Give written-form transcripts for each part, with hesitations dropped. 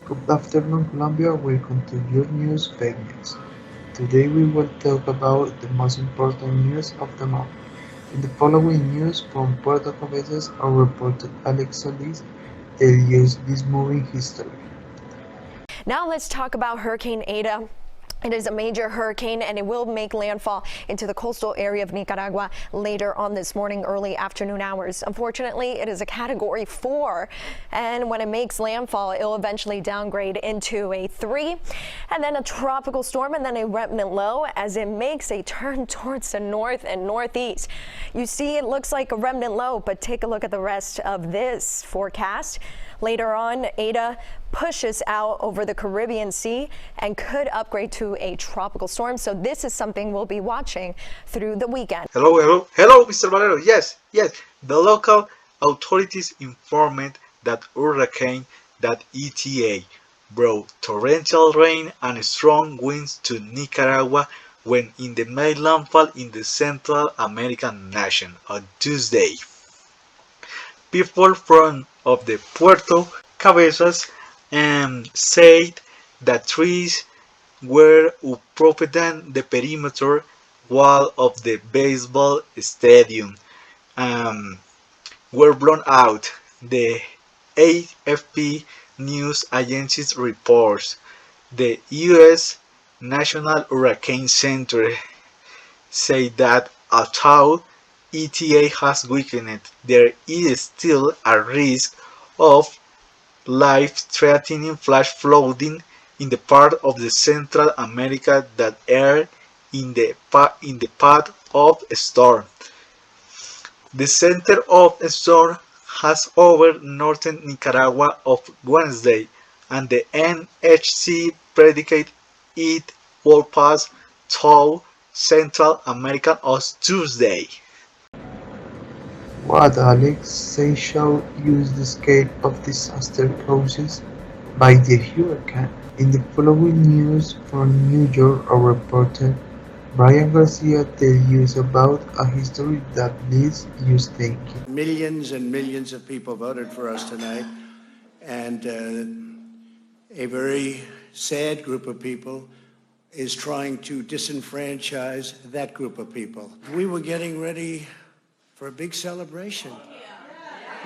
Good afternoon, Colombia. Welcome to your news fake news. Today we will talk about the most important news of the month. In the following news from Puerto Cabezas, our reporter Alex Solis tells you this moving history. Now let's talk about Hurricane Eta. It is a major hurricane and it will make landfall into the coastal area of Nicaragua later on this morning, early afternoon hours. Unfortunately, it is a Category 4, and when it makes landfall, it'll eventually downgrade into a 3, and then a tropical storm, and then a remnant low as it makes a turn towards the north and northeast. You see, it looks like a remnant low, but take a look at the rest of this forecast. Later on, Eta pushes out over the Caribbean Sea and could upgrade to a tropical storm. So this is something we'll be watching through the weekend. Hello, Mr. Valero. Yes. The local authorities informed that Hurricane ETA brought torrential rain and strong winds to Nicaragua when it made landfall in the Central American nation on Tuesday. People from of the Puerto Cabezas said that trees were upending the perimeter wall of the baseball stadium were blown out. The AFP news agency reports the U.S. National Hurricane Center said that although ETA has weakened, there is still a risk of life-threatening flash flooding in the part of the Central America that are in the path of a storm. The center of a storm has over northern Nicaragua on Wednesday, and the NHC predicted it will pass through Central America on Tuesday. What Alex says shows you the scale of disaster caused by the hurricane. In the following news from New York, our reporter Brian Garcia tells you about a history that leaves you thinking. Millions and millions of people voted for us tonight, and a very sad group of people is trying to disenfranchise that group of people. We were getting ready for a big celebration.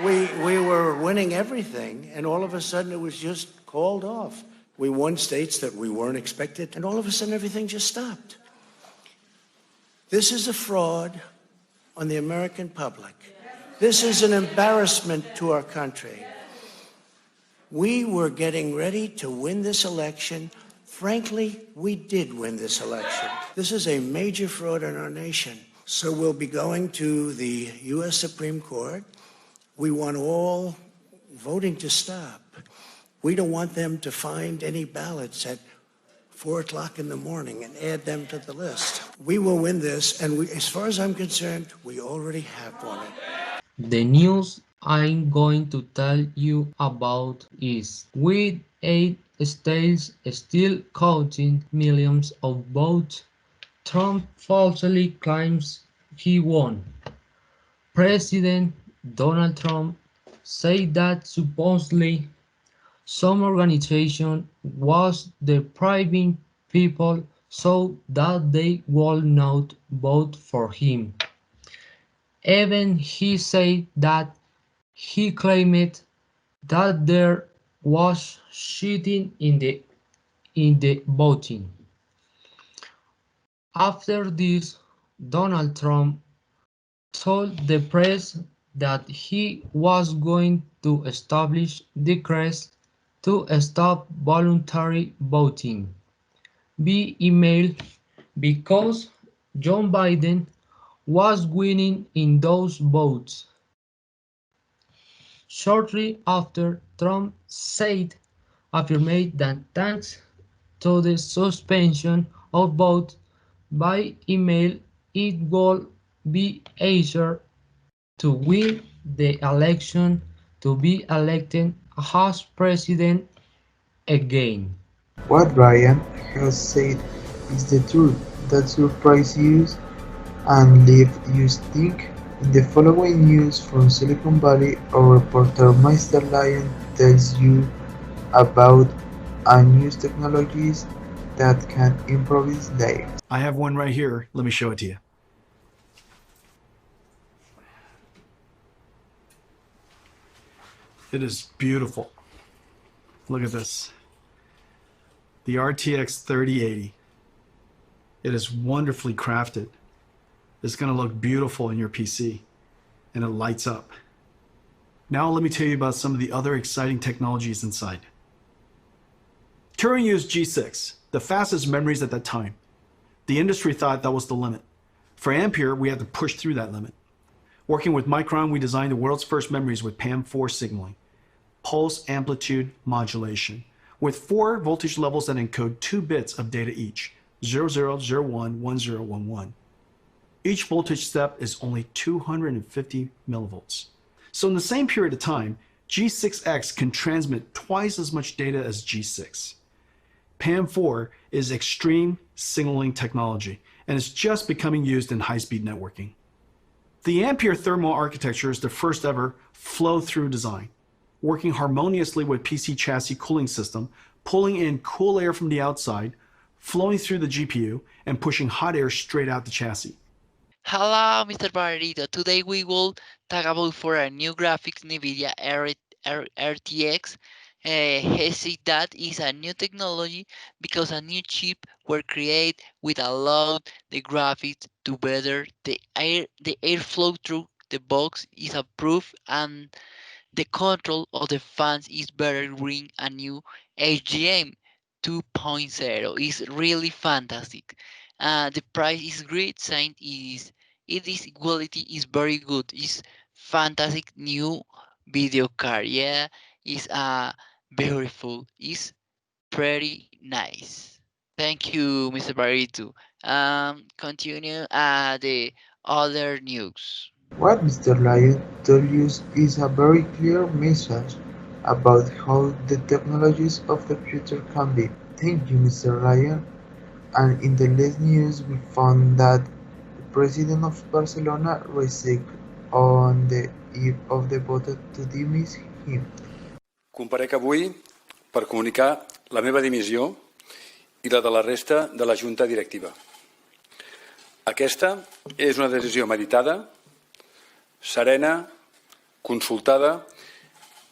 We were winning everything, and all of a sudden it was just called off. We won states that we weren't expected, and all of a sudden everything just stopped. This is a fraud on the American public. This is an embarrassment to our country. We were getting ready to win this election. Frankly, we did win this election. This is a major fraud in our nation. So we'll be going to the U.S. Supreme Court. We want all voting to stop. We don't want them to find any ballots at 4 o'clock in the morning and add them to the list. We will win this, and as far as I'm concerned, we already have won it. The news I'm going to tell you about is, with 8 states still counting millions of votes, Trump falsely claims he won. President Donald Trump said that supposedly some organization was depriving people so that they would not vote for him. Even he said that he claimed that there was cheating in the voting. After this, Donald Trump told the press that he was going to establish decrees to stop voluntary voting via email because Joe Biden was winning in those votes. Shortly after, Trump said affirmed that thanks to the suspension of votes by email, it will be easier to win the election to be elected as president again. What Brian has said is the truth that surprised you and left you think. In the following news from Silicon Valley, our reporter Mr. Lion tells you about and use technologies that can improve his life. I have one right here. Let me show it to you. It is beautiful. Look at this. The RTX 3080. It is wonderfully crafted. It's going to look beautiful in your PC, and it lights up. Now let me tell you about some of the other exciting technologies inside. Turing used G6, the fastest memories at that time. The industry thought that was the limit. For Ampere, we had to push through that limit. Working with Micron, we designed the world's first memories with PAM4 signaling, pulse amplitude modulation, with 4 voltage levels that encode 2 bits of data each, 0001, 1011. Each voltage step is only 250 millivolts. So in the same period of time, G6X can transmit twice as much data as G6. PAM4 is extreme signaling technology, and is just becoming used in high-speed networking. The Ampere thermal architecture is the first ever flow-through design, working harmoniously with PC chassis cooling system, pulling in cool air from the outside, flowing through the GPU, and pushing hot air straight out the chassis. Hello, Mr. Barrito. Today we will talk about for a new graphics NVIDIA RTX. He said that is a new technology because a new chip were created with allowed the graphics to better the airflow through the box is approved and the control of the fans is better bring a new HGM 2.0 is really fantastic. The price is great. Sign is it is quality is very good. It's fantastic new video card. Yeah, it's beautiful. It's pretty nice. Thank you, Mr. Barito. Continue the other news. What Mr. Lyon told you is a very clear message about how the technologies of the future can be. Thank you, Mr. Lyon. And in the last news, we found that the president of Barcelona resigned on the eve of the vote to dismiss him. Comparec avui per comunicar la meva dimissió i la de la resta de la Junta Directiva. Aquesta és una decisió meditada, serena, consultada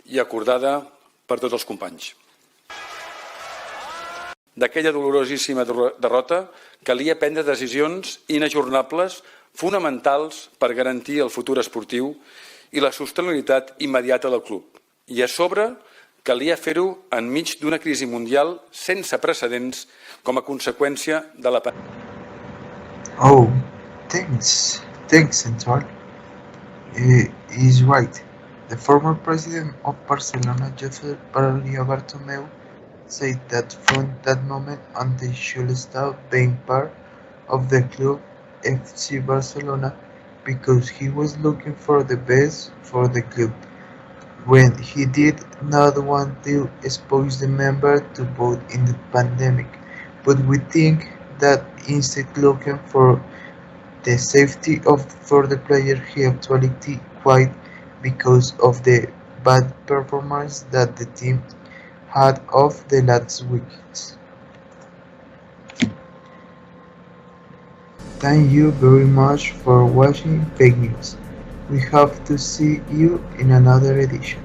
i acordada per tots els companys. D'aquella dolorosíssima derrota calia prendre decisions inajornables, fonamentals per garantir el futur esportiu i la sostenibilitat immediata del club. I a sobre calia fer-ho enmig d'una crisi mundial sense precedents com a conseqüència de la pandèmia. Oh, thanks, Central. He's right. The former president of Barcelona, Josep Maria Bartomeu, said that from that moment on they should stop being part of the club FC Barcelona because he was looking for the best for the club, when he did not want to expose the member to vote in the pandemic, but we think that instead looking for the safety for the player he actually quit because of the bad performance that the team had of the last weeks. Thank you very much for watching Fake News. We hope to see you in another edition.